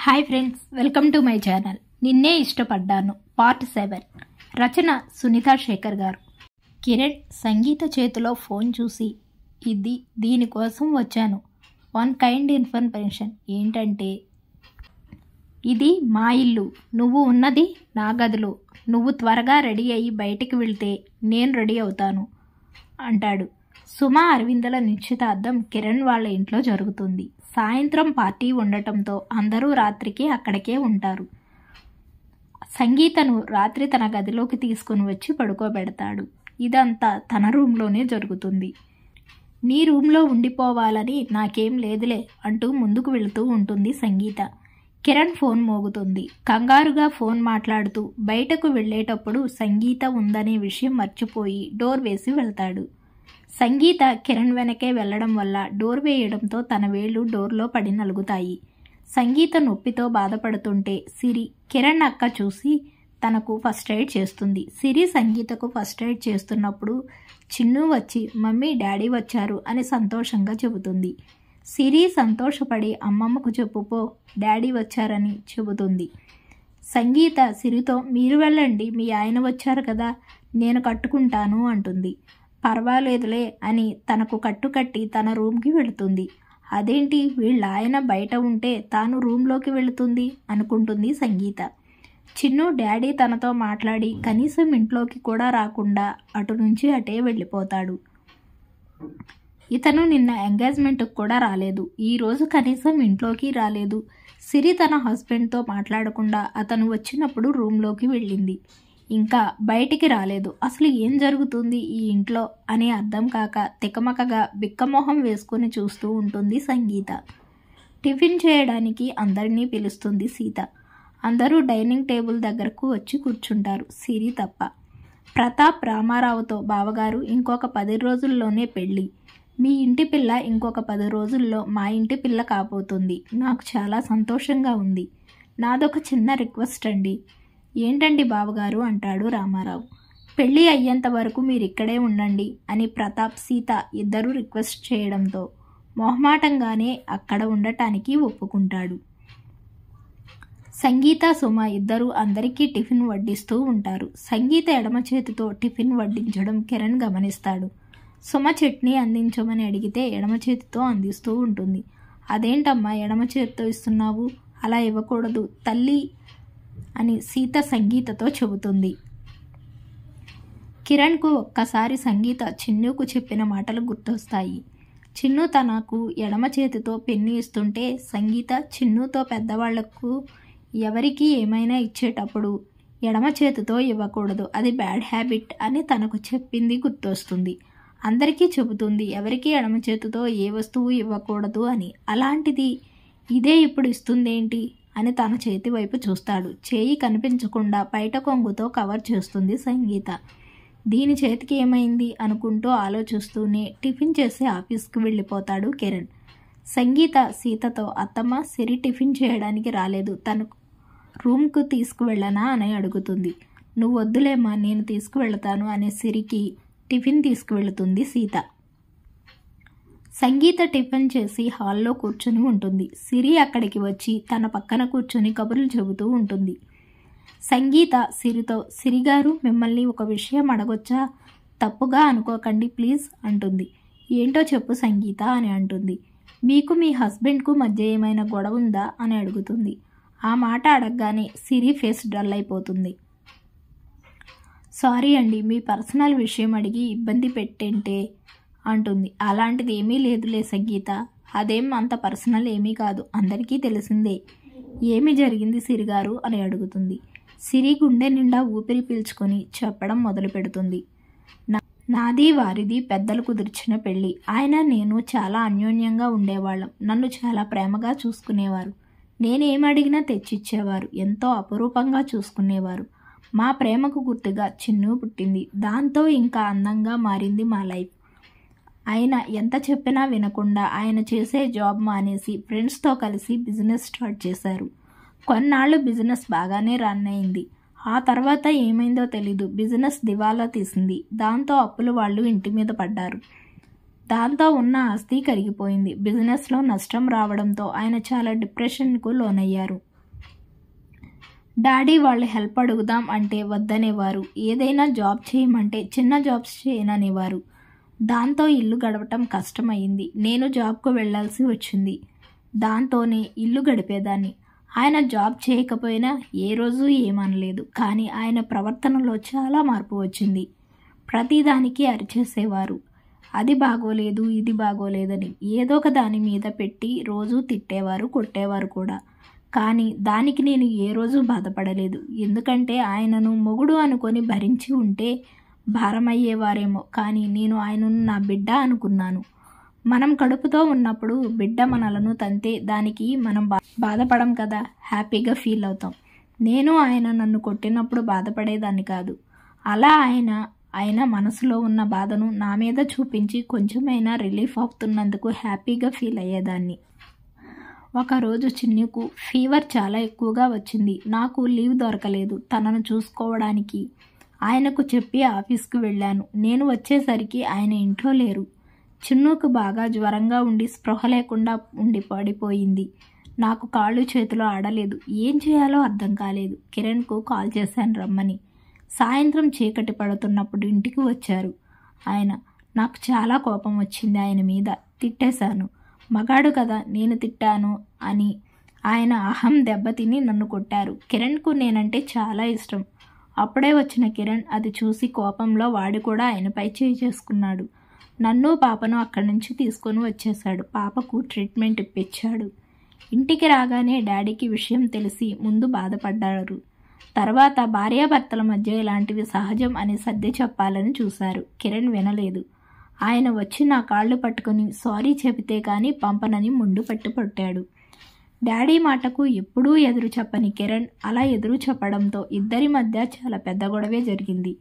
Hi friends, welcome to my channel. నిన్నే ఇష్టపడ్డాను part 7. రచన సునీతా శేఖర్ గారు. కిరణ్ సంగీత చేతిలో ఫోన్ చూసి, దీనికోసం వచ్చాను. వన్ కైండ్ ఇన్ఫర్మేషన్ ఏంటంటే, ఇది మా ఇల్లు, నువ్వు ఉన్నది నా గదిలో. నువ్వు త్వరగా రెడీ అయ్యి బయటికి వెళ్తే నేను రెడీ అవుతాను అంటాడు. సుమ అరవిందల నిశ్చితార్థం కిరణ్ వాళ్ళ ఇంట్లో జరుగుతుంది. సాయంత్రం పార్టీ ఉండటంతో అందరూ రాత్రికి అక్కడికే ఉంటారు. సంగీతను రాత్రి తన గదిలోకి తీసుకుని వచ్చి పడుకోబెడతాడు. ఇదంతా తన రూమ్లోనే జరుగుతుంది. నీ రూమ్లో ఉండిపోవాలని నాకేం లేదులే అంటూ ముందుకు వెళుతూ ఉంటుంది సంగీత. కిరణ్ ఫోన్ మోగుతుంది. కంగారుగా ఫోన్ మాట్లాడుతూ బయటకు వెళ్ళేటప్పుడు సంగీత ఉందనే విషయం మర్చిపోయి డోర్ వేసి వెళ్తాడు. సంగీత కిరణ్ వెనకే వెళ్లడం వల్ల డోర్ వేయడంతో తన వేళ్లు డోర్లో పడి నలుగుతాయి. సంగీత నొప్పితో బాధపడుతుంటే సిరి కిరణ్ అక్క చూసి తనకు ఫస్ట్ ఎయిడ్ చేస్తుంది. సిరి సంగీతకు ఫస్ట్ ఎయిడ్ చేస్తున్నప్పుడు చిన్ను వచ్చి మమ్మీ డాడీ వచ్చారు అని సంతోషంగా చెబుతుంది. సిరి సంతోషపడి అమ్మమ్మకు చెప్పుపో డాడీ వచ్చారని చెబుతుంది. సంగీత సిరితో మీరు వెళ్ళండి, మీ ఆయన వచ్చారు కదా, నేను కట్టుకుంటాను అంటుంది. పర్వాలేదులే అని తనకు కట్టుకట్టి తన రూమ్కి వెళుతుంది. అదేంటి వీళ్ళ ఆయన బయట ఉంటే తాను రూమ్లోకి వెళుతుంది అనుకుంటుంది సంగీత. చిన్ను డాడీ తనతో మాట్లాడి కనీసం ఇంట్లోకి కూడా రాకుండా అటు నుంచి అటే వెళ్ళిపోతాడు. ఇతను నిన్న ఎంగేజ్మెంట్కి కూడా రాలేదు, ఈరోజు కనీసం ఇంట్లోకి రాలేదు. సిరి తన హస్బెండ్తో మాట్లాడకుండా అతను వచ్చినప్పుడు రూమ్లోకి వెళ్ళింది. ఇంకా బయటికి రాలేదు. అసలు ఏం జరుగుతుంది ఈ ఇంట్లో అని అర్థం కాక తికమకగా బిక్కమొహం వేసుకొని చూస్తూ ఉంటుంది సంగీత. టిఫిన్ చేయడానికి అందరినీ పిలుస్తుంది సీత. అందరూ డైనింగ్ టేబుల్ దగ్గరకు వచ్చి కూర్చుంటారు, సిరి తప్ప. ప్రతాప్ రామారావుతో బావగారు ఇంకొక 10 రోజుల్లోనే పెళ్ళి. మీ ఇంటి పిల్ల ఇంకొక 10 రోజుల్లో మా ఇంటి పిల్ల కాబోతుంది. నాకు చాలా సంతోషంగా ఉంది. నాదొక చిన్న రిక్వెస్ట్ అండి. ఏంటండి బావగారు అంటాడు రామారావు. పెళ్ళి అయ్యేంత వరకు మీరిక్కడే ఉండండి అని ప్రతాప్ సీత ఇద్దరూ రిక్వెస్ట్ చేయడంతో మొహమాటంగానే అక్కడ ఉండటానికి ఒప్పుకుంటాడు. సంగీత సుమ ఇద్దరూ అందరికీ టిఫిన్ వడ్డిస్తూ ఉంటారు. సంగీత ఎడమ చేతితో టిఫిన్ వడ్డించడం కిరణ్ గమనిస్తాడు. సుమ చట్నీ అందించమని అడిగితే ఎడమ చేతితో అందిస్తూ ఉంటుంది. అదేంటమ్మా ఎడమ చేతితో ఇస్తున్నావు, అలా ఇవ్వకూడదు తల్లి అని సీత సంగీతతో చెబుతుంది. కిరణ్కు ఒక్కసారి సంగీత చిన్నుకు చెప్పిన మాటలు గుర్తొస్తాయి. చిన్ను తనకు ఎడమ చేతితో పెన్ను ఇస్తుంటే సంగీత చిన్నుతో పెద్దవాళ్లకు ఎవరికి ఏమైనా ఇచ్చేటప్పుడు ఎడమ చేతితో ఇవ్వకూడదు, అది బ్యాడ్ హ్యాబిట్ అని తనకు చెప్పింది గుర్తొస్తుంది. అందరికీ చెబుతుంది ఎవరికి ఎడమ చేతితో ఏ వస్తువు ఇవ్వకూడదు అని. అలాంటిది ఇదే ఇప్పుడు ఇస్తుందేంటి అని తన చేతి వైపు చూస్తాడు. చేయి కనిపించకుండా బయట కొంగుతో కవర్ చేస్తుంది సంగీత. దీని చేతికి ఏమైంది అనుకుంటూ ఆలోచిస్తూనే టిఫిన్ చేసి ఆఫీస్కి వెళ్ళిపోతాడు కిరణ్. సంగీత సీతతో అత్తమ్మ సిరి టిఫిన్ చేయడానికి రాలేదు, తను రూమ్కు తీసుకువెళ్ళనా అని అడుగుతుంది. నువ్వు వద్దులేమ్మా నేను తీసుకువెళ్తాను అనే సిరికి టిఫిన్ తీసుకువెళుతుంది సీత. సంగీత టిఫిన్ చేసి హాల్లో కూర్చుని ఉంటుంది. సిరి అక్కడికి వచ్చి తన పక్కన కూర్చుని కబుర్లు చెబుతూ ఉంటుంది. సంగీత సిరితో సిరిగారు మిమ్మల్ని ఒక విషయం అడగొచ్చా, తప్పుగా అనుకోకండి ప్లీజ్ అంటుంది. ఏంటో చెప్పు సంగీత అని అంటుంది. మీకు మీ హస్బెండ్కు మధ్య ఏమైనా గొడవ ఉందా అని అడుగుతుంది. ఆ మాట అడగగానే సిరి ఫేస్ డల్ అయిపోతుంది. సారీ అండి, మీ పర్సనల్ విషయం అడిగి ఇబ్బంది పెట్టేంటే అంటుంది. అలాంటిది ఏమీ లేదులే సంగీత, అదేం అంత పర్సనల్ ఏమీ కాదు, అందరికీ తెలిసిందే. ఏమి జరిగింది సిరిగారు అని అడుగుతుంది. సిరి గుండె నిండా ఊపిరి పీల్చుకొని చెప్పడం మొదలు పెడుతుంది. నాది వారిది పెద్దలు కుదిర్చిన పెళ్ళి. ఆయన నేను చాలా అన్యోన్యంగా ఉండేవాళ్ళం. నన్ను చాలా ప్రేమగా చూసుకునేవారు. నేనేమడిగినా తెచ్చిచ్చేవారు. ఎంతో అపురూపంగా చూసుకునేవారు. మా ప్రేమకు గుర్తుగా చిన్ను పుట్టింది. దాంతో ఇంకా అందంగా మారింది మా లైఫ్. ఆయన ఎంత చెప్పినా వినకుండా ఆయన చేసే జాబ్ మానేసి ఫ్రెండ్స్తో కలిసి బిజినెస్ స్టార్ట్ చేశారు. కొన్నాళ్ళు బిజినెస్ బాగానే రన్ అయింది. ఆ తర్వాత ఏమైందో తెలీదు, బిజినెస్ దివాలా తీసింది. దాంతో అప్పులు వాళ్ళు ఇంటి మీద పడ్డారు. దాంతో ఉన్న ఆస్తి కరిగిపోయింది. బిజినెస్లో నష్టం రావడంతో ఆయన చాలా డిప్రెషన్కు లోనయ్యారు. డాడీ వాళ్ళు హెల్ప్ అడుగుదాం అంటే వద్దనేవారు. ఏదైనా జాబ్ చేయమంటే చిన్న జాబ్స్ చేయననేవారు. దాంతో ఇల్లు గడవటం కష్టమైంది. నేను జాబ్కు వెళ్లాల్సి వచ్చింది. దాంతోనే ఇల్లు గడిపేదాన్ని. ఆయన జాబ్ చేయకపోయినా ఏ రోజు ఏమనలేదు. కానీ ఆయన ప్రవర్తనలో చాలా మార్పు వచ్చింది. ప్రతిదానికి అరిచేసేవారు. అది బాగోలేదు, ఇది బాగోలేదని ఏదో ఒక దాని మీద పెట్టి రోజూ తిట్టేవారు, కొట్టేవారు కూడా. కానీ దానికి నేను ఏ రోజు బాధపడలేదు. ఎందుకంటే ఆయనను మొగుడు అనుకొని భరించి ఉంటే భారమయ్యేవారేమో. కానీ నేను ఆయనను నా బిడ్డ అనుకున్నాను. మనం కడుపుతో ఉన్నప్పుడు బిడ్డ మనలను తంతే దానికి మనం బాధపడం కదా, హ్యాపీగా ఫీల్ అవుతాం. నేను ఆయన నన్ను కొట్టినప్పుడు బాధపడేదాన్ని కాదు. అలా ఆయన మనసులో ఉన్న బాధను నా మీద చూపించి కొంచెమైనా రిలీఫ్ అవుతున్నందుకు హ్యాపీగా ఫీల్ అయ్యేదాన్ని. ఒకరోజు చిన్నుకు ఫీవర్ చాలా ఎక్కువగా వచ్చింది. నాకు లీవ్ దొరకలేదు తనను చూసుకోవడానికి. ఆయనకు చెప్పి ఆఫీస్కి వెళ్ళాను. నేను వచ్చేసరికి ఆయన ఇంట్లో లేరు. చిన్నుకు బాగా జ్వరంగా ఉండి స్పృహ లేకుండా ఉండి పడిపోయింది. నాకు కాళ్ళు చేతులు ఆడలేదు. ఏం చేయాలో అర్థం కాలేదు. కిరణ్కు కాల్ చేశాను రమ్మని. సాయంత్రం చీకటి పడుతున్నప్పుడు ఇంటికి వచ్చారు ఆయన. నాకు చాలా కోపం వచ్చింది ఆయన మీద. తిట్టేశాను. మగాడు కదా నేను తిట్టాను అని. ఆయన అహం దెబ్బతిని నన్ను కొట్టారు. కిరణ్కు నేనంటే చాలా ఇష్టం. అప్పుడే వచ్చిన కిరణ్ అది చూసి కోపంలో వాడు కూడా ఆయనపై చేయి చేసుకున్నాడు. నన్ను పాపను అక్కడి నుంచి తీసుకొని వచ్చేశాడు. పాపకు ట్రీట్మెంట్ ఇప్పించాడు. ఇంటికి రాగానే డాడీకి విషయం తెలిసి ముందు బాధపడ్డారు. తర్వాత భార్యాభర్తల మధ్య ఇలాంటివి సహజం అని సర్ది చెప్పాలని చూశారు. కిరణ్ వినలేదు. ఆయన వచ్చి నా కాళ్ళు పట్టుకుని సారీ చెబితే కానీ పంపనని ముందు పట్టుపట్టాడు. డాడీ మాటకు ఎప్పుడూ ఎదురు చెప్పని కిరణ్ అలా ఎదురు చెప్పడంతో ఇద్దరి మధ్య చాలా పెద్ద గొడవే జరిగింది.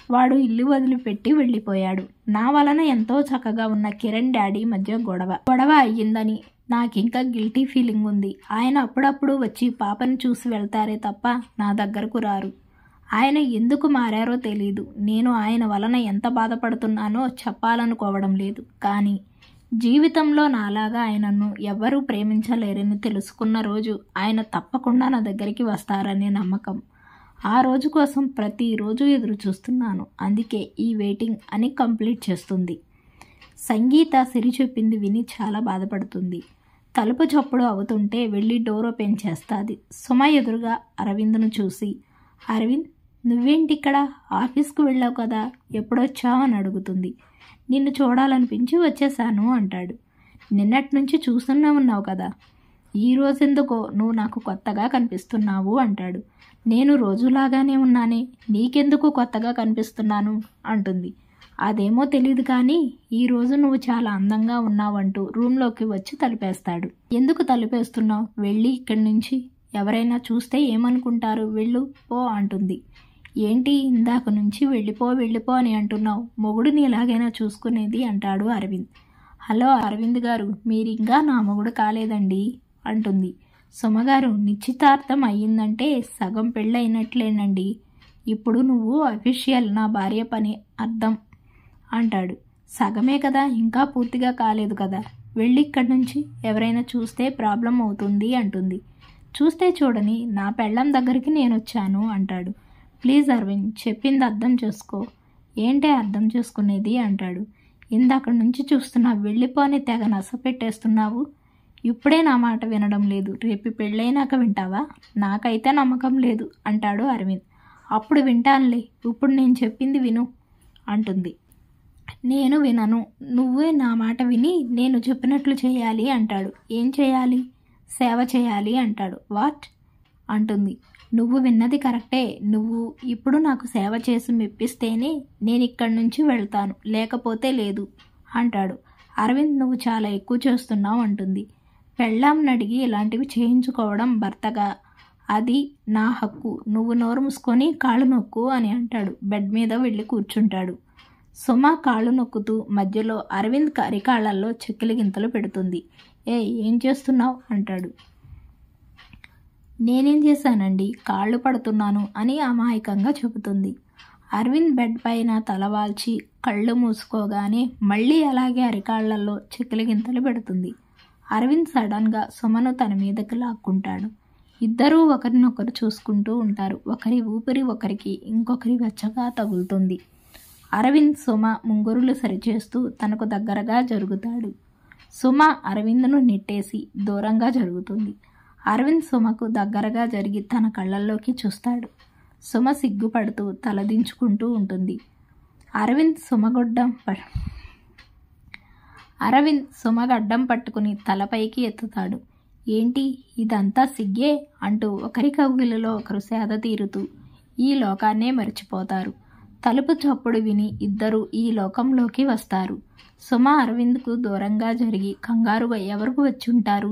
వాడు ఇల్లు వదిలిపెట్టి వెళ్ళిపోయాడు. నా వలన ఎంతో చక్కగా ఉన్న కిరణ్ డాడీ మధ్య గొడవ అయ్యిందని నాకింకా గిల్టీ ఫీలింగ్ ఉంది. ఆయన అప్పుడప్పుడు వచ్చి పాపను చూసి వెళ్తారే తప్ప నా దగ్గరకు రారు. ఆయన ఎందుకు మారారో తెలీదు. నేను ఆయన వలన ఎంత బాధపడుతున్నానో చెప్పాలనుకోవడం లేదు. కానీ జీవితంలో నాలాగా ఆయనను ఎవ్వరూ ప్రేమించలేరని తెలుసుకున్న రోజు ఆయన తప్పకుండా నా దగ్గరికి వస్తారనే నమ్మకం. ఆ రోజు కోసం ప్రతిరోజు ఎదురు చూస్తున్నాను. అందుకే ఈ వెయిటింగ్ అని కంప్లీట్ చేస్తుంది. సంగీత సిరి చెప్పింది విని చాలా బాధపడుతుంది. తలుపు చప్పుడు అవుతుంటే వెళ్ళి డోర్ ఓపెన్ చేస్తుంది. సుమ ఎదురుగా అరవింద్ను చూసి, అరవింద్ నువ్వేంటిక్కడ? ఆఫీస్కు వెళ్ళావు కదా, ఎప్పుడొచ్చావు అని అడుగుతుంది. నిన్ను చూడాలనిపించి వచ్చేసాను అంటాడు. నిన్నటి నుంచి చూస్తూనే ఉన్నావు కదా, ఈ రోజెందుకో నువ్వు నాకు కొత్తగా కనిపిస్తున్నావు అంటాడు. నేను రోజులాగానే ఉన్నానే, నీకెందుకు కొత్తగా కనిపిస్తున్నాను అంటుంది. అదేమో తెలియదు కానీ ఈరోజు నువ్వు చాలా అందంగా ఉన్నావంటూ రూమ్లోకి వచ్చి తలుపేస్తాడు. ఎందుకు తలుపేస్తున్నావు? వెళ్ళి ఇక్కడి నుంచి, ఎవరైనా చూస్తే ఏమనుకుంటారు, వెళ్ళు పో అంటుంది. ఏంటి ఇందాక నుంచి వెళ్ళిపో అని అంటున్నావు? మొగుడిని ఎలాగైనా చూసుకునేది అంటాడు అరవింద్. హలో అరవింద్ గారు, మీరింకా నా మొగుడు కాలేదండి అంటుంది. సుమగారు, నిశ్చితార్థం అయ్యిందంటే సగం పెళ్ళైనట్లేనండి. ఇప్పుడు నువ్వు అఫీషియల్ నా భార్య పని అర్థం అంటాడు. సగమే కదా, ఇంకా పూర్తిగా కాలేదు కదా, వెళ్ళి ఇక్కడి నుంచి, ఎవరైనా చూస్తే ప్రాబ్లం అవుతుంది అంటుంది. చూస్తే చూడని, నా పెళ్ళం దగ్గరికి నేను వచ్చాను అంటాడు. ప్లీజ్ అరవింద్, చెప్పింది అర్థం చేసుకో. ఏంటే అర్థం చేసుకునేది అంటాడు. ఇందాక నుంచి చూస్తున్నా, వెళ్ళిపోని తెగ నస పెట్టేస్తున్నావు. ఇప్పుడే నా మాట వినడం లేదు, రేపు పెళ్ళైనాక వింటావా? నాకైతే నమ్మకం లేదు అంటాడు అరవింద్. అప్పుడు వింటానులే, ఇప్పుడు నేను చెప్పింది విను అంటుంది. నేను వినను, నువ్వే నా మాట విని నేను చెప్పినట్లు చేయాలి అంటాడు. ఏం చేయాలి? సేవ చేయాలి అంటాడు. వాట్ అంటుంది. నువ్వు విన్నది కరెక్టే. నువ్వు ఇప్పుడు నాకు సేవ చేసి మెప్పిస్తేనే నేను ఇక్కడి నుంచి వెళ్తాను, లేకపోతే లేదు అంటాడు. అరవింద్, నువ్వు చాలా ఎక్కువ చేస్తున్నావు అంటుంది. పెళ్ళాంని అడిగి ఇలాంటివి చేయించుకోవడం భర్తగా అది నా హక్కు. నువ్వు నోరు మూసుకొని కాళ్ళు నొక్కు అని అంటాడు. బెడ్ మీద వెళ్ళి కూర్చుంటాడు. సుమ కాళ్ళు నొక్కుతూ మధ్యలో అరవింద్ అరికాళ్లలో చెక్కిలి గింతలు పెడుతుంది. ఏం చేస్తున్నావు అంటాడు. నేనేం చేశానండి, కాళ్ళు పడుతున్నాను అని అమాయకంగా చెబుతుంది. అరవింద్ బెడ్ పైన తలవాల్చి కళ్ళు మూసుకోగానే మళ్ళీ అలాగే అరికాళ్లలో చెక్కిలి గింతలు పెడుతుంది. అరవింద్ సడన్గా సుమను తన మీదకి లాక్కుంటాడు. ఇద్దరూ ఒకరినొకరు చూసుకుంటూ ఉంటారు. ఒకరి ఊపిరి ఒకరికి ఇంకొకరి వెచ్చగా తగులుతుంది. అరవింద్ సుమ ముంగురులు సరిచేస్తూ తనకు దగ్గరగా జరుగుతాడు. సుమ అరవింద్ను నెట్టేసి దూరంగా జరుగుతుంది. అరవింద్ సుమకు దగ్గరగా జరిగి తన కళ్ళల్లోకి చూస్తాడు. సుమ సిగ్గుపడుతూ తలదించుకుంటూ ఉంటుంది. అరవింద్ సుమగడ్డం పట్టుకుని తలపైకి ఎత్తుతాడు. ఏంటి ఇదంతా సిగ్గే అంటూ ఒకరి కౌగిలిలో ఒకరు సేద తీరుతూ ఈ లోకాన్నే మర్చిపోతారు. తలుపు చప్పుడు విని ఇద్దరు ఈ లోకంలోకి వస్తారు. సుమ అరవింద్కు దూరంగా జరిగి కంగారుగా ఎవరికి వచ్చుంటారు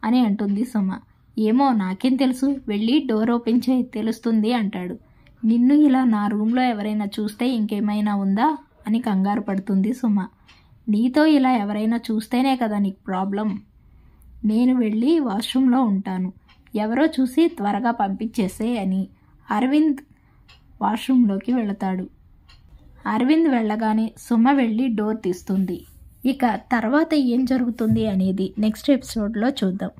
అని అంటుంది సుమ. ఏమో నాకేం తెలుసు, వెళ్ళి డోర్ ఓపెన్ చేయి తెలుస్తుంది అంటాడు. నిన్ను ఇలా నా రూమ్లో ఎవరైనా చూస్తే ఇంకేమైనా ఉందా అని కంగారు పడుతుంది సుమ. నీతో ఇలా ఎవరైనా చూస్తేనే కదా నీకు ప్రాబ్లం. నేను వెళ్ళి వాష్రూమ్లో ఉంటాను, ఎవరో చూసి త్వరగా పంపించేసే అని అరవింద్ వాష్రూమ్లోకి వెళతాడు. అరవింద్ వెళ్ళగానే సుమ వెళ్ళి డోర్ తీస్తుంది. ఇక తర్వాత ఏం జరుగుతుంది అనేది నెక్స్ట్ ఎపిసోడ్లో చూద్దాం.